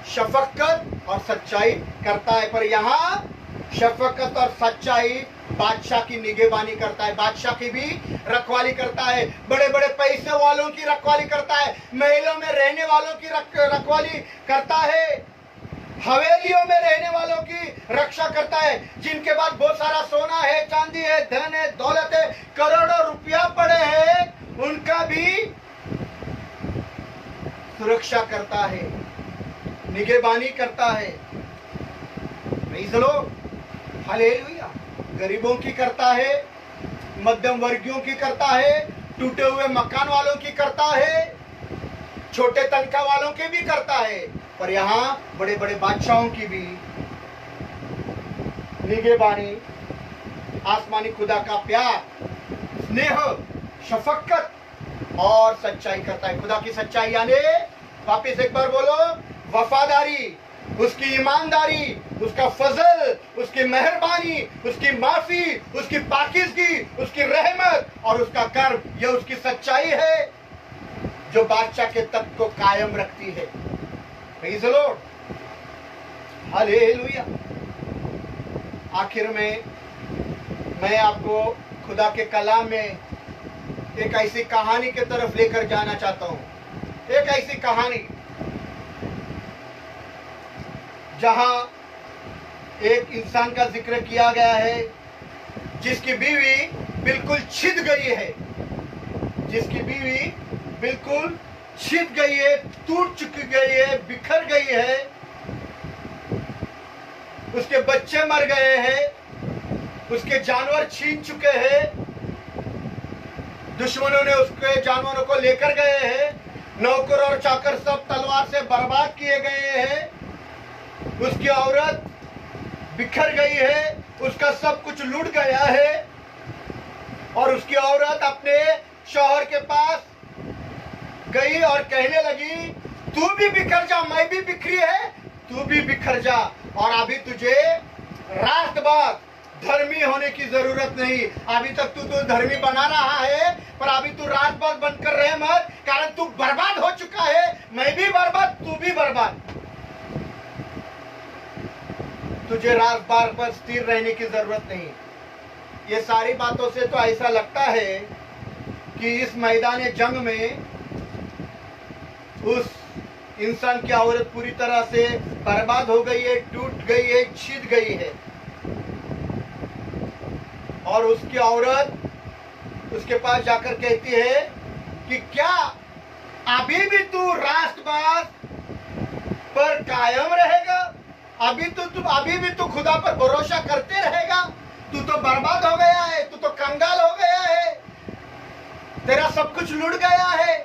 शफकत और सच्चाई करता है। पर यहाँ शफकत और सच्चाई बादशाह की निगहबानी करता है, बादशाह की भी रखवाली करता है, बड़े बड़े पैसे वालों की रखवाली करता है, महलों में रहने वालों की रखवाली करता है, हवेलियों में रहने वालों की रक्षा करता है, जिनके पास बहुत सारा सोना है, चांदी है, धन है, दौलत है, करोड़ों रुपया पड़े हैं, उनका भी सुरक्षा करता है, निगहबानी करता है। Praise the lord, hallelujah. गरीबों की करता है, मध्यम वर्गीयों की करता है, टूटे हुए मकान वालों की करता है, छोटे तनख्वाह वालों के भी करता है। पर यहाँ बड़े बड़े बादशाहों की भी निगहबानी, आसमानी खुदा का प्यार, स्नेह, शफकत और सच्चाई करता है। खुदा की सच्चाई यानी, वापिस एक बार बोलो, वफादारी, उसकी ईमानदारी, उसका फजल, उसकी मेहरबानी, उसकी माफी, उसकी पाकीज़गी, उसकी रहमत और उसका कर्म, यह उसकी सच्चाई है जो बादशाह के तख्त को कायम रखती है। Praise the lord, hallelujah. आखिर में मैं आपको खुदा के कलाम में एक ऐसी कहानी की तरफ लेकर जाना चाहता हूं। एक ऐसी कहानी जहां एक इंसान का जिक्र किया गया है जिसकी बीवी बिल्कुल छिद गई है, जिसकी बीवी बिल्कुल छिद गई है, टूट चुकी गई है, बिखर गई है, उसके बच्चे मर गए हैं, उसके जानवर छीन चुके हैं, दुश्मनों ने उसके जानवरों को लेकर गए हैं, नौकर और चाकर सब तलवार से बर्बाद किए गए हैं, उसकी औरत बिखर गई है, उसका सब कुछ लूट गया है, और उसकी औरत अपने शौहर के पास गई और कहने लगी, तू भी बिखर जा, मैं भी बिखरी है, तू भी बिखर जा, और अभी तुझे रात बाद धर्मी होने की जरूरत नहीं। अभी तक तू तो धर्मी बना रहा है, पर अभी तू रात बाद बनकर रहे मत, कारण तू बर्बाद हो चुका है, मैं भी बर्बाद, तू भी बर्बाद। तुझे रात बार पर स्थिर रहने की जरूरत नहीं। ये सारी बातों से तो ऐसा लगता है कि इस मैदान जंग में उस इंसान की औरत पूरी तरह से बर्बाद हो गई है, टूट गई है, छिद गई है, और उसकी औरत उसके पास जाकर कहती है कि क्या अभी भी तू राष्ट्रवाद पर कायम रहेगा? अभी भी तू खुदा पर भरोसा करते रहेगा? तू तो बर्बाद हो गया है, तू तो कंगाल हो गया है, तेरा सब कुछ लुट गया है,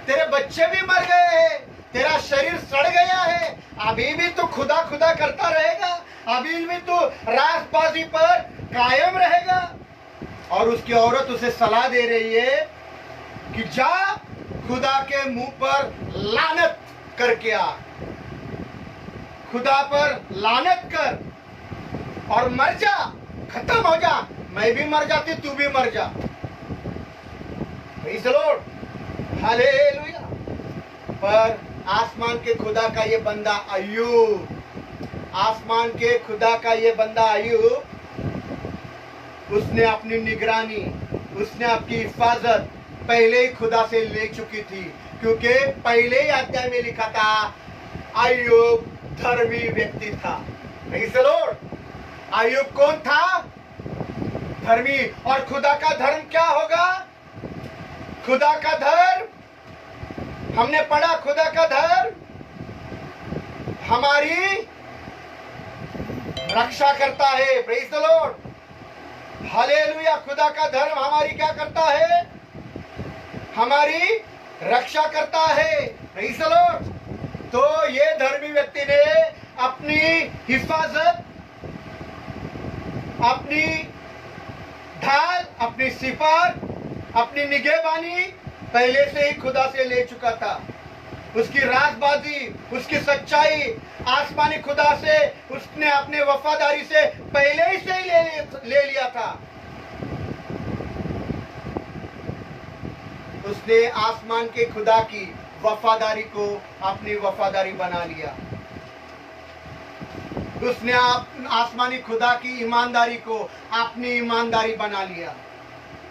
तेरे बच्चे भी मर गए हैं, तेरा शरीर सड़ गया है, अभी भी तू खुदा खुदा करता रहेगा? अभी भी तू राजबाजी पर कायम रहेगा? और उसकी औरत उसे सलाह दे रही है कि जा खुदा के मुंह पर लानत करके आ, खुदा पर लानत कर और मर जा, खत्म हो जा, मैं भी मर जाती, तू भी मर जा। Praise the lord, hallelujah. पर आसमान के खुदा का ये बंदा अय्यूब, आसमान के खुदा का ये बंदा अय्यूब, उसने अपनी निगरानी, उसने आपकी हिफाजत पहले ही खुदा से ले चुकी थी। क्योंकि पहले ही अध्याय में लिखा था अय्यूब धर्मी व्यक्ति था। नहीं से लॉर्ड, अय्यूब कौन था? धर्मी। और खुदा का धर्म क्या होगा? खुदा का धर्म, हमने पढ़ा, खुदा का धर्म हमारी रक्षा करता है। Praise the lord, hallelujah. खुदा का धर्म हमारी क्या करता है? हमारी रक्षा करता है। Praise the lord. तो ये धर्मी व्यक्ति ने अपनी हिफाजत, अपनी ढाल, अपनी सिपार, अपनी निगहबानी पहले से ही खुदा से ले चुका था। उसकी राजबाजी, उसकी सच्चाई आसमानी खुदा से उसने अपने वफादारी से पहले ही से ही ले लिया था। उसने आसमान के खुदा की वफादारी को अपनी वफादारी बना लिया। उसने आसमानी खुदा की ईमानदारी को अपनी ईमानदारी बना लिया।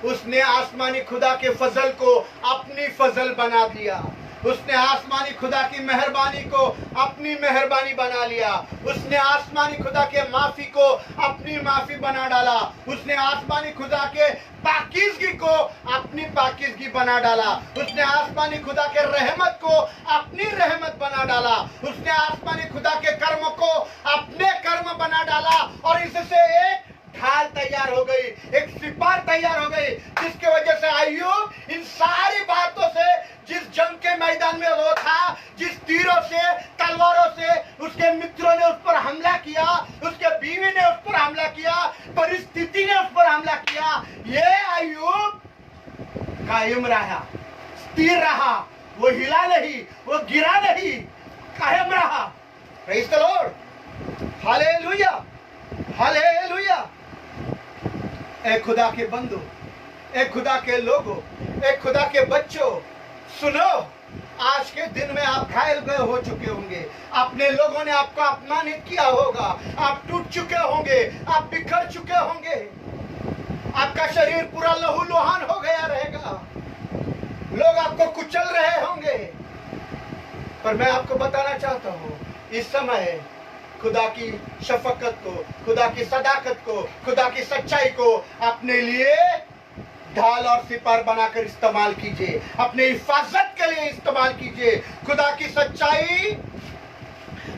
उसने आसमानी खुदा के फजल को अपनी फजल बना दिया। उसने आसमानी खुदा की मेहरबानी को अपनी मेहरबानी बना लिया। उसने आसमानी खुदा के माफी को अपनी माफी बना डाला। उसने आसमानी खुदा के पाकीज़गी को अपनी पाकीज़गी बना डाला। उसने आसमानी खुदा के रहमत को अपनी रहमत बना डाला। उसने आसमानी खुदा के कर्म को अपने कर्म बना डाला। और इससे एक ढाल तैयार हो गई, एक सिपार तैयार हो गई, जिसकी वजह से अय्यूब इन सारी बातों से, जिस जंग के मैदान में वो था, जिस तीरों से, तलवारों से उसके मित्रों ने उस पर हमला किया, उसके बीवी ने उस पर हमला किया, परिस्थिति ने उस पर हमला किया, ये अय्यूब कायम रहा, स्थिर रहा। वो हिला नहीं, वो गिरा नहीं, कायम रहा। Praise the lord, hallelujah, hallelujah. ए खुदा के बंदो, ए खुदा के लोगों, ए खुदा के बच्चों, सुनो, आज के दिन में आप घायल गए हो चुके होंगे। अपने लोगों ने आपको अपमानित किया होगा, आप टूट चुके होंगे, आप बिखर चुके होंगे, आपका शरीर पूरा लहूलुहान हो गया रहेगा, लोग आपको कुचल रहे होंगे। पर मैं आपको बताना चाहता हूँ, इस समय खुदा की शफकत को, खुदा की सदाकत को, खुदा की सच्चाई को अपने लिए ढाल और सिपार बनाकर इस्तेमाल कीजिए, अपने हिफाजत के लिए इस्तेमाल कीजिए। खुदा की सच्चाई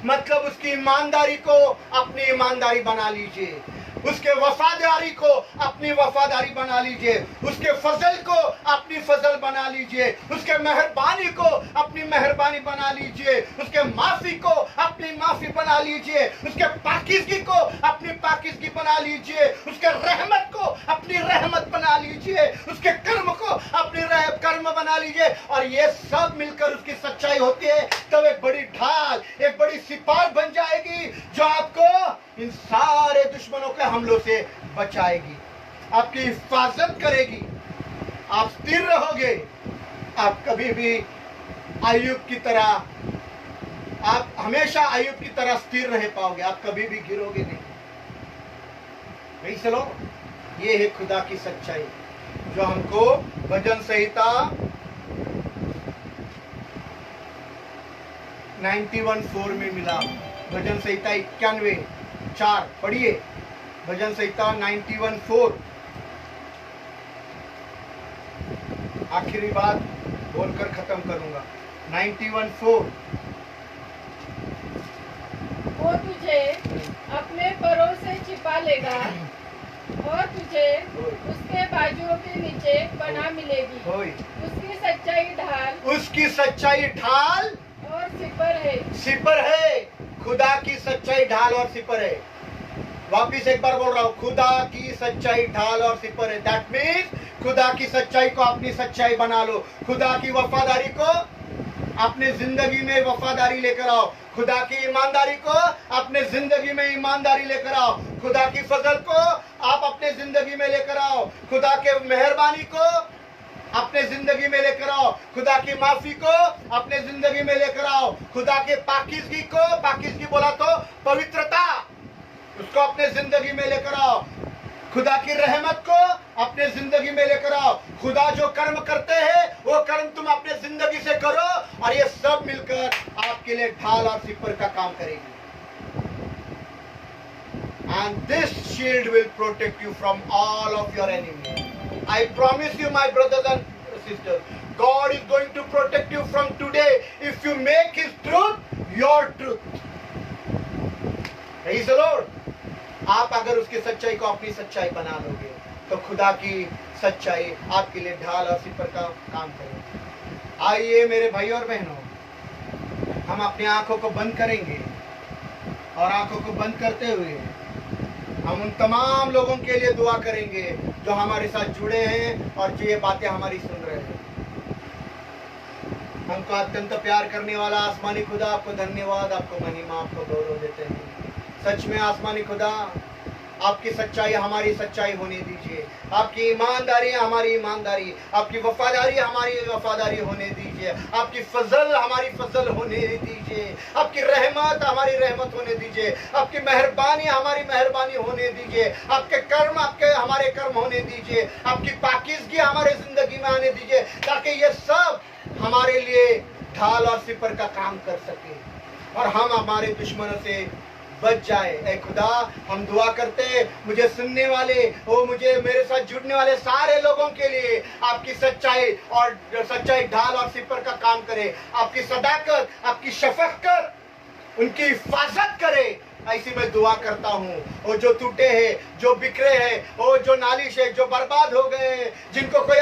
मतलब उसकी ईमानदारी को अपनी ईमानदारी बना लीजिए, उसके वफादारी को अपनी वफादारी बना लीजिए, उसके फजल को अपनी फजल बना लीजिए, उसके मेहरबानी को अपनी मेहरबानी बना लीजिए, उसके माफी को अपनी माफी बना लीजिए, उसके पाकीज़गी को अपनी पाकीज़गी बना लीजिए, उसके रहमत को अपनी रहमत बना लीजिए, उसके कर्म को अपनी कर्म बना लीजिए। और ये सब मिलकर उसकी सच्चाई होती है, तब एक बड़ी ढाल, एक बड़ी सिपार बन जाएगी, जो आपको इन सारे दुश्मनों के हमलों से बचाएगी, आपकी हिफाजत करेगी, आप स्थिर रहोगे। आप कभी भी अय्यूब की तरह, आप हमेशा अय्यूब की तरह स्थिर रह पाओगे, आप कभी भी गिरोगे नहीं। चलो, ये है खुदा की सच्चाई जो हमको भजन संहिता 91:4 में मिला। भजन संहिता 91:4 पढ़िए, भजन संहिता 91:4। आखिरी बात बोलकर खत्म करूंगा। 91:4। वो तुझे अपने परों से छिपा लेगा और तुझे उसके बाजुओं के नीचे बना मिलेगी। उसकी सच्चाई ढाल, उसकी सच्चाई ढाल और सिपर है। सिपर है, खुदा की सच्चाई ढाल और सिपर है। वापिस एक बार बोल रहा हूँ, खुदा की सच्चाई ढाल और सिपर है। दैट मीन्स खुदा की सच्चाई को अपनी सच्चाई बना लो, खुदा की वफादारी को अपने जिंदगी में वफादारी लेकर आओ, खुदा की ईमानदारी को अपने जिंदगी में ईमानदारी लेकर आओ, खुदा की फजल को आप अपने जिंदगी में लेकर आओ, खुदा के मेहरबानी को अपने जिंदगी में लेकर आओ, खुदा की माफी को अपने जिंदगी में लेकर आओ, खुदा के पाकीज़गी को, पाकीज़गी बोला तो पवित्रता, उसको अपने जिंदगी में लेकर आओ, खुदा की रहमत को अपने जिंदगी में लेकर आओ। खुदा जो कर्म करते हैं वो कर्म तुम अपने जिंदगी से करो और ये सब मिलकर आपके लिए ढाल और सिपर का काम करेगी। And this shield will protect you from all of your enemies. I promise you, my brothers and sisters, God is going to protect you from today if you make His truth your truth. Praise the Lord. आप अगर उसकी सच्चाई को अपनी सच्चाई बना लोगे तो खुदा की सच्चाई आपके लिए ढाल और सिपर का काम करेगी। आइए मेरे भाई और बहनों, हम अपनी आंखों को बंद करेंगे और आंखों को बंद करते हुए हम उन तमाम लोगों के लिए दुआ करेंगे जो हमारे साथ जुड़े हैं और जो ये बातें हमारी सुन रहे हैं। हमको अत्यंत प्यार करने वाला आसमानी खुदा, आपको धन्यवाद, आपको महिमा, आपको गौरव देते हैं। सच में आसमानी खुदा, आपकी सच्चाई हमारी सच्चाई होने दीजिए, आपकी ईमानदारी हमारी ईमानदारी, आपकी वफादारी हमारी वफादारी होने दीजिए, आपकी फजल हमारी फजल होने दीजिए, आपकी रहमत हमारी रहमत होने दीजिए, आपकी मेहरबानी हमारी मेहरबानी होने दीजिए, आपके कर्म आपके हमारे कर्म होने दीजिए, आपकी पाकीज़गी हमारे जिंदगी में आने दीजिए, ताकि ये सब हमारे लिए ढाल और सिपर का काम कर सके और हम हमारे दुश्मनों से बच जाए। ऐ खुदा, हम दुआ करते हैं मुझे सुनने वाले मुझे मेरे साथ जुड़ने वाले सारे लोगों के लिए आपकी सच्चाई और सच्चाई ढाल और सिपर का काम करे, आपकी सदाकत, आपकी शफकत उनकी हिफाजत करे। ऐसी मैं दुआ करता हूँ। वो जो टूटे हैं, जो बिखरे हैं, वो जो नालिश है, जो बर्बाद हो गए हैं, जिनको कोई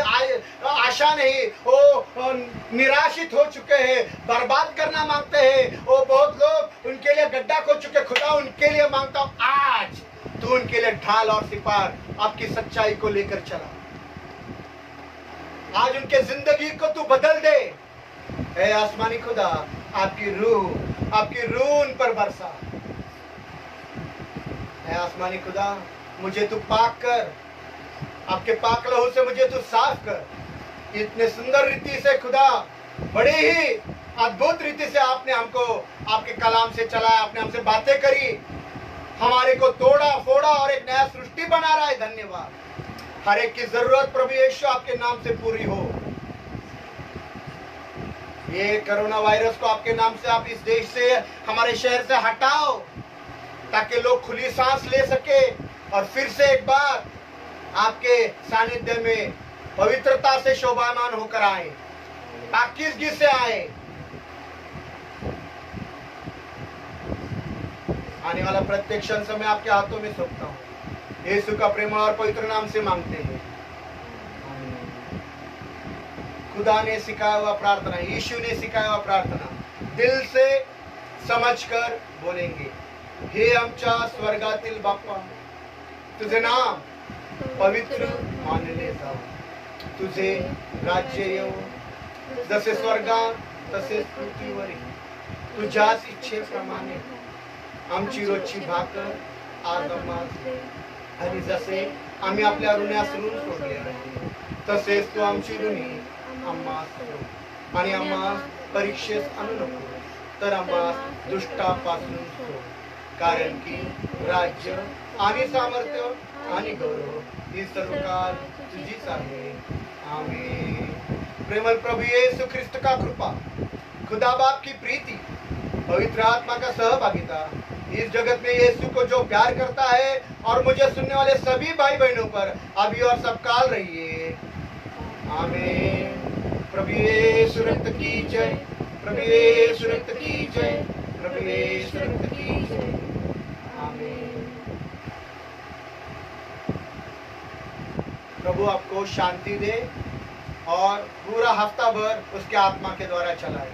आशा नहीं, वो निराशित हो चुके हैं, बर्बाद करना मांगते हैं, वो बहुत लोग उनके लिए गड्ढा खो चुके। खुदा, उनके लिए मांगता हूँ आज तू उनके लिए ढाल और सिपार आपकी सच्चाई को लेकर चला। आज उनके जिंदगी को तू बदल दे। ऐ आसमानी खुदा, आपकी रूह उन पर बरसा। ऐ आसमानी खुदा, मुझे तू पाक कर, आपके पाक लहू से मुझे तू साफ कर। इतने सुंदर रीति से खुदा, बड़े ही अद्भुत रीति से आपने हमको आपके कलाम से चलाया, आपने हमसे बातें करी, हमारे को तोड़ा फोड़ा और एक नया सृष्टि बना रहा है। धन्यवाद। हर एक की जरूरत प्रभु यीशु आपके नाम से पूरी हो। ये कोरोना वायरस को आपके नाम से आप इस देश से, हमारे शहर से हटाओ, ताकि लोग खुली सांस ले सके और फिर से एक बार आपके सानिध्य में पवित्रता से शोभामान होकर आए, पाकीज़गी से आए। आने वाला प्रत्येक क्षण समय आपके हाथों में सौंपता हूँ। यीशु का प्रेम और पवित्र नाम से मांगते हैं। खुदा ने सिखाया हुआ प्रार्थना, यीशु ने सिखाया हुआ प्रार्थना दिल से समझकर बोलेंगे। हे आमच्या स्वर्गातील बाप्पा, तुझे नाम पवित्र मानले जावो, तुझे राज्य येवो, जसे स्वर्गात तसेच पृथ्वीवरही, तुझ्याच इच्छेप्रमाणे आमची रोजची भाकर आज आम्हास दे, आणि जसे आम्ही आपल्या ऋणास ऋण सोडले आहे, तसेच तू आमची ऋणी आम्हास सोड, आणि आम्हास परीक्षेस आणू नको, तर आम्हास दुष्टापासून सोड, कारण की राज्य आणि सामर्थ्य आणि गौरव ही सर्व काल तुझीच आहे। आमीन। प्रेमल प्रभु यीशु ख्रिस्त का कृपा, खुदा बाप की प्रीति, पवित्र आत्मा का सहभागिता इस जगत में यीशु को जो प्यार करता है और मुझे सुनने वाले सभी भाई बहनों पर अभी और सब काल रहिए। आमीन। प्रभु यीशु रक्त की जय, प्रभु यीशु रक्त की जय, प्रभु यीशु रक्त की जय। प्रभु आपको शांति दे और पूरा हफ्ता भर उसके आत्मा के द्वारा चलाए।